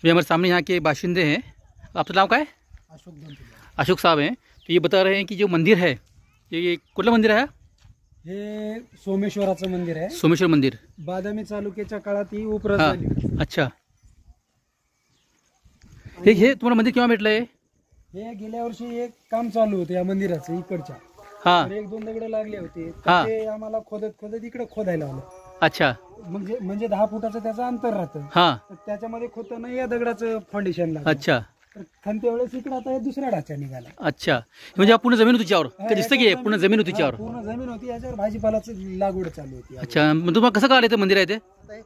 ये हमारे सामने यहाँ के बाशिंदे हैं। आपका नाम क्या है? अशोक साहब हैं। तो ये बता रहे हैं कि जो मंदिर है ये कुठलं मंदिर आहे? हे सोमेश्वराचं मंदिर आहे। सोमेश्वर मंदिर बादामी चालुक्याच्या काळात ही उपरत झाली। अच्छा, हे तुम्हाला मंदिर केव्हा भेटलंय? हे गेल्या वर्षी एक काम चालू होतं या मंदिराचं इकडच्या। हा, तर एक दोन दगड लागले होते, हा. ते आम्हाला खोदत इकडे खोदायला आलं। अच्छा, म्हणजे 10 फुटाचं त्याचं अंतर राहतं। हा, तर त्याच्यामध्ये खोदताना या दगडाचं फाउंडेशन लागलं। अच्छा तर खणते वेळेस इकडे आता हे दुसरा ढाचा निघाला। अच्छा, म्हणजे पूर्ण जमीन होती त्याच्यावर का दिसतं की पूर्ण जमीन होती त्याच्यावर? पूर्ण जमीन होती, याच्यावर भाजीपालाची लागवड चालू होती। अच्छा, मग तुम्हाला कसं कळलं ते मंदिर आहे ते?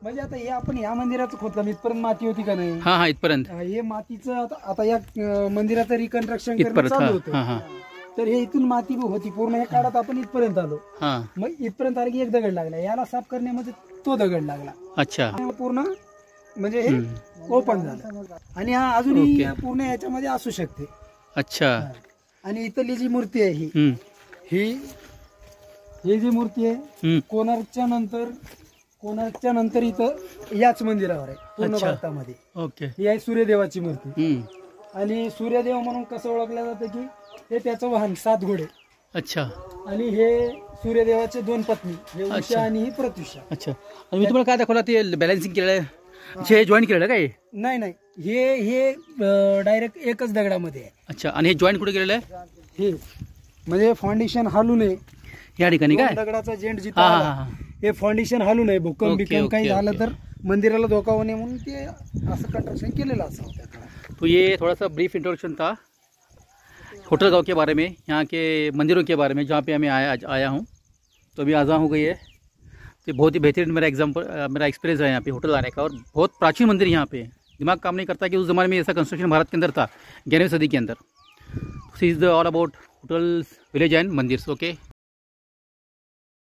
म्हणजे आता हे आपण या मंदिराचं खोदलं, इथपर्यंत माती होती का नाही? हा हा, इथपर्यंत हे मातीचं आता या मंदिराचं रिकन्स्ट्रक्शन करणं इथपर्यंत. चालू हा होतं। हा हा तर हे इथून माती होती पूर्ण, या काळात आपण इथपर्यंत आलो। हा, मग इथपर्यंत आले की एक दगड लागला, याला साफ करण्यामध्ये तो दगड लागला। अच्छा, पूर्ण म्हणजे हे ओपन झालं आणि हा अजूनही पूर्ण याच्यामध्ये असू शकते। अच्छा, आणि इथली जी मूर्ती आहे हम्म, ही जी मूर्ती आहे कोणार्कच्या नंतर इथं याच मंदिरावर आहे पूर्ण अच्छा. भारतामध्ये। ओके, ही आहे सूर्यदेवाची मूर्ती। हम्म, आणि सूर्यदेव म्हणून कसं ओळखलं जातं की हे त्याचं वाहन 7 घोडे, अच्छा आणि हे सूर्यदेवाचे 2 पत्नी, हे अच्छा. उषा आणि ही प्रत्युषा। अच्छा. आणि मी तुम्हाला काय दाखवलं ते बॅलन्सिंग केलेलं आहे, हे जॉईन केलेलं काय? नाही, हे डायरेक्ट एकच दगडामध्ये आहे। अच्छा, आणि हे जॉईन कुठे केलेलं आहे? हे म्हणजे फाउंडेशन हलू नये या ठिकाणी काय? दगडाचा जेंट जिथं हा हा आला, हा, हे फाउंडेशन हलू नये, भूकंप ओके, बिकंप काही ओके, झालं ओके. तर मंदिराला धोका होऊ नये म्हणून ते असं कंस्ट्रक्शन केलेलं असावं त्या काळात। तो ये थोड़ा सा ब्रीफ इंट्रोडक्शन था होटल गांव के बारे में, यहाँ के मंदिरों के बारे में, जहाँ पे मैं आया हूँ। तो अभी आज़ान हो गई है। तो बहुत ही बेहतरीन मेरा एक्सपीरियंस है यहाँ पे होटल आने का, और बहुत प्राचीन मंदिर यहाँ पे। दिमाग काम नहीं करता कि उस ज़माने में ऐसा कंस्ट्रक्शन भारत के अंदर था 11वीं सदी के अंदर। This is all about hotels, village and mandirs. Okay.